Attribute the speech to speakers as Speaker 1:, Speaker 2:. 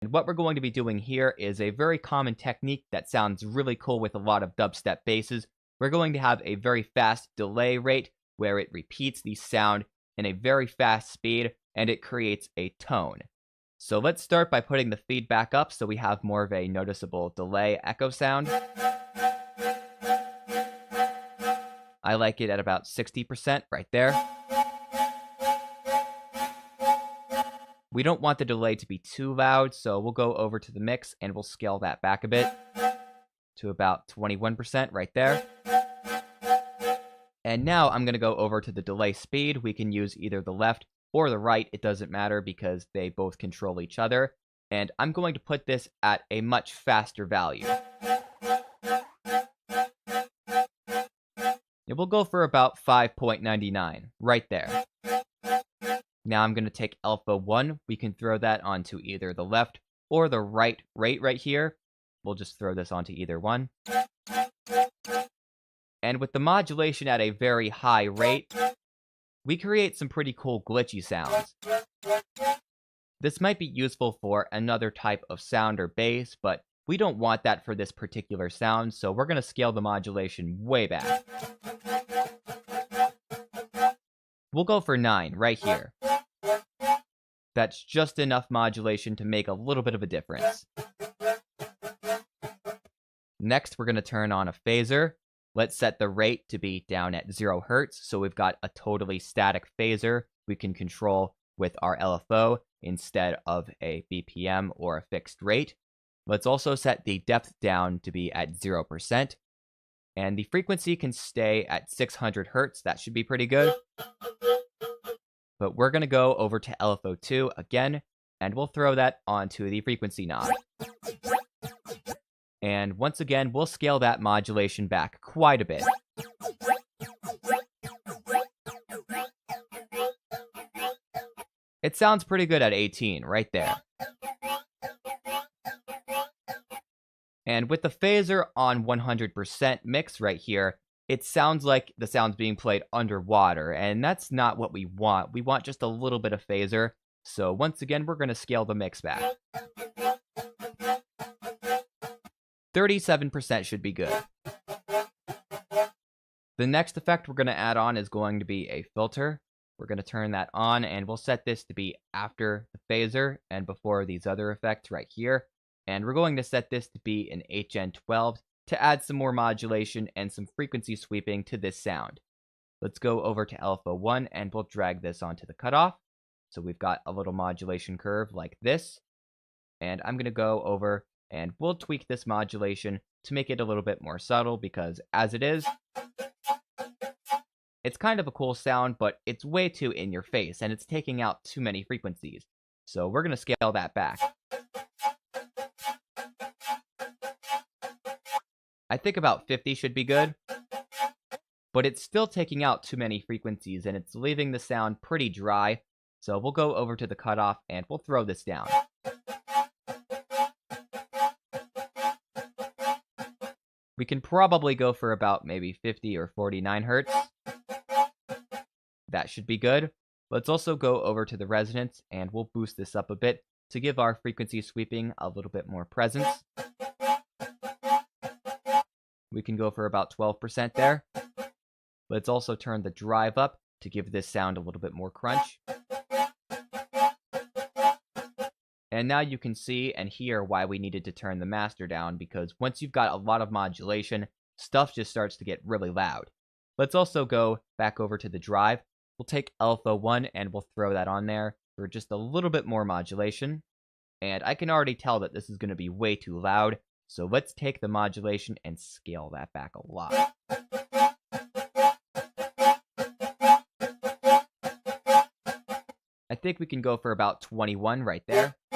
Speaker 1: And what we're going to be doing here is a very common technique that sounds really cool with a lot of dubstep basses. We're going to have a very fast delay rate where it repeats the sound in a very fast speed and it creates a tone. So let's start by putting the feedback up so we have more of a noticeable delay echo sound. I like it at about 60% right there. We don't want the delay to be too loud, so we'll go over to the mix and we'll scale that back a bit to about 21% right there. And now I'm going to go over to the delay speed. We can use either the left or the right. It doesn't matter because they both control each other. And I'm going to put this at a much faster value. It will go for about 5.99 right there. Now I'm going to take alpha 1. We can throw that onto either the left or the right rate right here. We'll just throw this onto either one. And with the modulation at a very high rate, we create some pretty cool glitchy sounds. This might be useful for another type of sound or bass, but we don't want that for this particular sound, so we're going to scale the modulation way back. We'll go for 9 right here. That's just enough modulation to make a little bit of a difference. Next, we're going to turn on a phaser. Let's set the rate to be down at 0 Hz, so we've got a totally static phaser we can control with our LFO instead of a BPM or a fixed rate. Let's also set the depth down to be at 0%, and the frequency can stay at 600 Hz. That should be pretty good. But we're going to go over to LFO2 again, and we'll throw that onto the frequency knob. And once again, we'll scale that modulation back quite a bit. It sounds pretty good at 18 right there. And with the phaser on 100% mix right here, it sounds like the sound's being played underwater, and that's not what we want. We want just a little bit of phaser. So once again, we're going to scale the mix back. 37% should be good. The next effect we're going to add on is going to be a filter. We're going to turn that on, and we'll set this to be after the phaser and before these other effects right here. And we're going to set this to be an HN12 to add some more modulation and some frequency sweeping to this sound. Let's go over to alpha 1 and we'll drag this onto the cutoff. So we've got a little modulation curve like this. And I'm going to go over and we'll tweak this modulation to make it a little bit more subtle because as it is, it's kind of a cool sound, but it's way too in your face and it's taking out too many frequencies. So we're going to scale that back. I think about 50 should be good, but it's still taking out too many frequencies and it's leaving the sound pretty dry. So we'll go over to the cutoff and we'll throw this down. We can probably go for about maybe 50 or 49 Hertz. That should be good. Let's also go over to the resonance and we'll boost this up a bit to give our frequency sweeping a little bit more presence. We can go for about 12% there. Let's also turn the drive up to give this sound a little bit more crunch. And now you can see and hear why we needed to turn the master down, because once you've got a lot of modulation, stuff just starts to get really loud. Let's also go back over to the drive. We'll take alpha 1 and we'll throw that on there for just a little bit more modulation. And I can already tell that this is going to be way too loud. So let's take the modulation and scale that back a lot. I think we can go for about 21 right there.